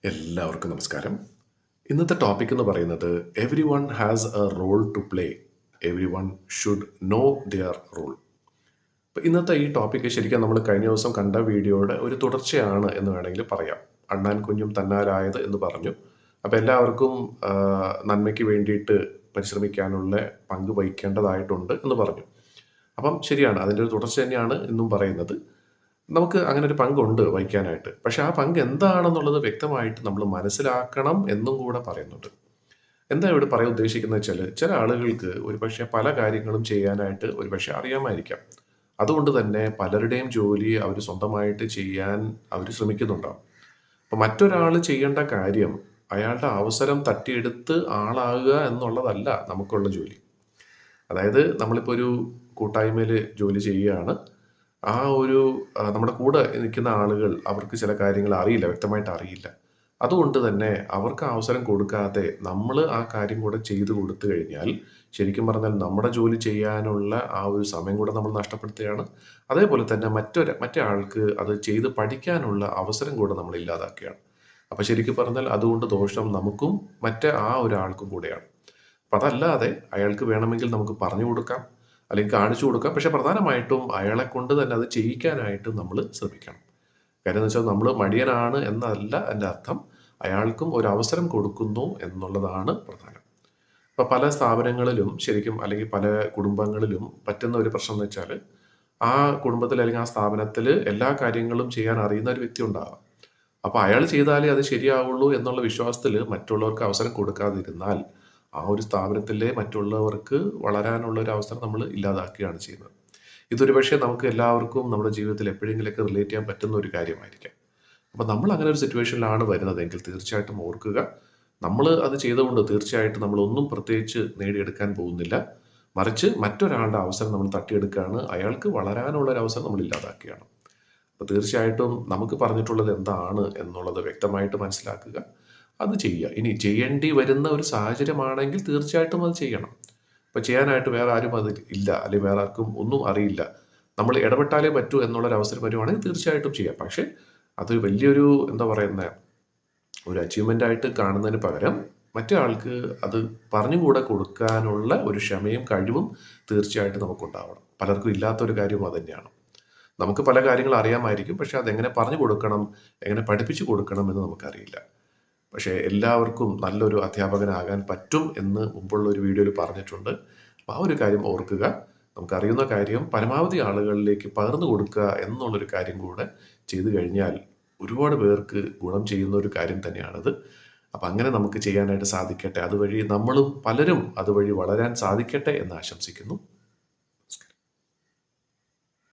എല്ലാവർക്കും നമസ്കാരം. ഇന്നത്തെ ടോപ്പിക് എന്ന് പറയുന്നത് everyone has a role to play. Everyone should know their role. അപ്പം ഇന്നത്തെ ഈ ടോപ്പിക്ക് ശരിക്കും നമ്മൾ കഴിഞ്ഞ ദിവസം കണ്ട വീഡിയോയുടെ ഒരു തുടർച്ചയാണ് എന്ന് വേണമെങ്കിൽ പറയാം. അണ്ണാൻ കുഞ്ഞും തന്നാലായത് എന്ന് പറഞ്ഞു. അപ്പം എല്ലാവർക്കും നന്മയ്ക്ക് വേണ്ടിയിട്ട് പരിശ്രമിക്കാനുള്ള പങ്ക് വഹിക്കേണ്ടതായിട്ടുണ്ട് എന്ന് പറഞ്ഞു. അപ്പം ശരിയാണ്, അതിൻ്റെ ഒരു തുടർച്ച തന്നെയാണ് ഇന്നും പറയുന്നത്. നമുക്ക് അങ്ങനെ ഒരു പങ്കുണ്ട് വഹിക്കാനായിട്ട്. പക്ഷെ ആ പങ്ക് എന്താണെന്നുള്ളത് വ്യക്തമായിട്ട് നമ്മൾ മനസ്സിലാക്കണം എന്നും കൂടെ പറയുന്നുണ്ട്. എന്താ ഇവിടെ പറയാൻ ഉദ്ദേശിക്കുന്നത് വെച്ചാൽ, ചില ആളുകൾക്ക് ഒരുപക്ഷെ പല കാര്യങ്ങളും ചെയ്യാനായിട്ട് ഒരുപക്ഷെ അറിയാമായിരിക്കാം. അതുകൊണ്ട് തന്നെ പലരുടെയും ജോലി അവർ സ്വന്തമായിട്ട് ചെയ്യാൻ അവർ ശ്രമിക്കുന്നുണ്ടാവും. അപ്പം മറ്റൊരാൾ ചെയ്യേണ്ട കാര്യം അയാളുടെ അവസരം തട്ടിയെടുത്ത് ആളാകുക എന്നുള്ളതല്ല നമുക്കുള്ള ജോലി. അതായത് നമ്മളിപ്പോൾ ഒരു കൂട്ടായ്മയിൽ ജോലി ചെയ്യുകയാണ്. ആ ഒരു നമ്മുടെ കൂടെ നിൽക്കുന്ന ആളുകൾ അവർക്ക് ചില കാര്യങ്ങൾ അറിയില്ല, വ്യക്തമായിട്ട് അറിയില്ല. അതുകൊണ്ട് തന്നെ അവർക്ക് അവസരം കൊടുക്കാതെ നമ്മൾ ആ കാര്യം കൂടെ ചെയ്തു കൊടുത്തു കഴിഞ്ഞാൽ ശരിക്കും പറഞ്ഞാൽ നമ്മുടെ ജോലി ചെയ്യാനുള്ള ആ ഒരു സമയം കൂടെ നമ്മൾ നഷ്ടപ്പെടുത്തുകയാണ്. അതേപോലെ തന്നെ മറ്റേ ആൾക്ക് അത് ചെയ്ത് പഠിക്കാനുള്ള അവസരം കൂടെ നമ്മൾ ഇല്ലാതാക്കുകയാണ്. അപ്പോൾ ശരിക്കും പറഞ്ഞാൽ അതുകൊണ്ട് ദോഷം നമുക്കും മറ്റേ ആ ഒരാൾക്കും കൂടെയാണ്. അപ്പം അതല്ലാതെ അയാൾക്ക് വേണമെങ്കിൽ നമുക്ക് പറഞ്ഞു കൊടുക്കാം, അല്ലെങ്കിൽ കാണിച്ചു കൊടുക്കാം. പക്ഷെ പ്രധാനമായിട്ടും അയാളെ കൊണ്ട് തന്നെ അത് ചെയ്യിക്കാനായിട്ട് നമ്മൾ ശ്രമിക്കണം. കാര്യം എന്ന് വെച്ചാൽ നമ്മൾ മടിയനാണ് എന്നല്ല എൻ്റെ അർത്ഥം. അയാൾക്കും ഒരു അവസരം കൊടുക്കുന്നു എന്നുള്ളതാണ് പ്രധാനം. ഇപ്പം പല സ്ഥാപനങ്ങളിലും ശരിക്കും, അല്ലെങ്കിൽ പല കുടുംബങ്ങളിലും പറ്റുന്ന ഒരു പ്രശ്നം എന്ന് വെച്ചാൽ, ആ കുടുംബത്തിൽ അല്ലെങ്കിൽ ആ സ്ഥാപനത്തിൽ എല്ലാ കാര്യങ്ങളും ചെയ്യാൻ അറിയുന്ന ഒരു വ്യക്തി ഉണ്ടാകാം. അപ്പോൾ അയാൾ ചെയ്താലേ അത് ശരിയാവുള്ളൂ എന്നുള്ള വിശ്വാസത്തിൽ മറ്റുള്ളവർക്ക് അവസരം കൊടുക്കാതിരുന്നാൽ ആ ഒരു സ്ഥാപനത്തിലെ മറ്റുള്ളവർക്ക് വളരാനുള്ള ഒരു അവസരം നമ്മൾ ഇല്ലാതാക്കുകയാണ് ചെയ്യുന്നത്. ഇതൊരു പക്ഷേ നമുക്ക് എല്ലാവർക്കും നമ്മുടെ ജീവിതത്തിൽ എപ്പോഴെങ്കിലൊക്കെ റിലേറ്റ് ചെയ്യാൻ പറ്റുന്ന ഒരു കാര്യമായിരിക്കാം. അപ്പോൾ നമ്മൾ അങ്ങനെ ഒരു സിറ്റുവേഷനിലാണ് വരുന്നതെങ്കിൽ തീർച്ചയായിട്ടും ഓർക്കുക, നമ്മൾ അത് ചെയ്തുകൊണ്ട് തീർച്ചയായിട്ടും നമ്മളൊന്നും പ്രത്യേകിച്ച് നേടിയെടുക്കാൻ പോകുന്നില്ല. മറിച്ച് മറ്റൊരാളുടെ അവസരം നമ്മൾ തട്ടിയെടുക്കുകയാണ്, അയാൾക്ക് വളരാനുള്ള ഒരു അവസരം നമ്മൾ ഇല്ലാതാക്കുകയാണ്. അപ്പോൾ തീർച്ചയായിട്ടും നമുക്ക് പറഞ്ഞിട്ടുള്ളത് എന്താണ് എന്നുള്ളത് വ്യക്തമായിട്ട് മനസ്സിലാക്കുക, അത് ചെയ്യുക. ഇനി ചെയ്യേണ്ടി വരുന്ന ഒരു സാഹചര്യമാണെങ്കിൽ തീർച്ചയായിട്ടും അത് ചെയ്യണം. ഇപ്പോൾ ചെയ്യാനായിട്ട് വേറെ ആരും അത് ഇല്ല, അല്ലെങ്കിൽ വേറെ ആർക്കും ഒന്നും അറിയില്ല, നമ്മൾ ഇടപെട്ടാലേ പറ്റൂ എന്നുള്ളൊരു അവസരം വരുവാണെങ്കിൽ തീർച്ചയായിട്ടും ചെയ്യാം. പക്ഷേ അത് വലിയൊരു എന്താ പറയുന്നത്, ഒരു അച്ചീവ്മെൻ്റ് ആയിട്ട് കാണുന്നതിന് പകരം മറ്റേ ആൾക്ക് അത് പറഞ്ഞുകൂടെ കൊടുക്കാനുള്ള ഒരു ക്ഷമയും കഴിവും തീർച്ചയായിട്ടും നമുക്കുണ്ടാവണം. പലർക്കും ഇല്ലാത്തൊരു കാര്യം അത് തന്നെയാണ്. നമുക്ക് പല കാര്യങ്ങൾ അറിയാമായിരിക്കും, പക്ഷേ അതെങ്ങനെ പറഞ്ഞു കൊടുക്കണം, എങ്ങനെ പഠിപ്പിച്ചു കൊടുക്കണം എന്ന് നമുക്കറിയില്ല. പക്ഷേ എല്ലാവർക്കും നല്ലൊരു അധ്യാപകനാകാൻ പറ്റും എന്ന് മുമ്പുള്ള ഒരു വീഡിയോയിൽ പറഞ്ഞിട്ടുണ്ട്. അപ്പോൾ ആ ഒരു കാര്യം ഓർക്കുക. നമുക്കറിയുന്ന കാര്യം പരമാവധി ആളുകളിലേക്ക് പകർന്നു കൊടുക്കുക എന്നുള്ളൊരു കാര്യം കൂടെ ചെയ്തു കഴിഞ്ഞാൽ ഒരുപാട് പേർക്ക് ഗുണം ചെയ്യുന്ന ഒരു കാര്യം തന്നെയാണത്. അപ്പം അങ്ങനെ നമുക്ക് ചെയ്യാനായിട്ട് സാധിക്കട്ടെ. അതുവഴി നമ്മളും പലരും അതുവഴി വളരാൻ സാധിക്കട്ടെ എന്ന് ആശംസിക്കുന്നു.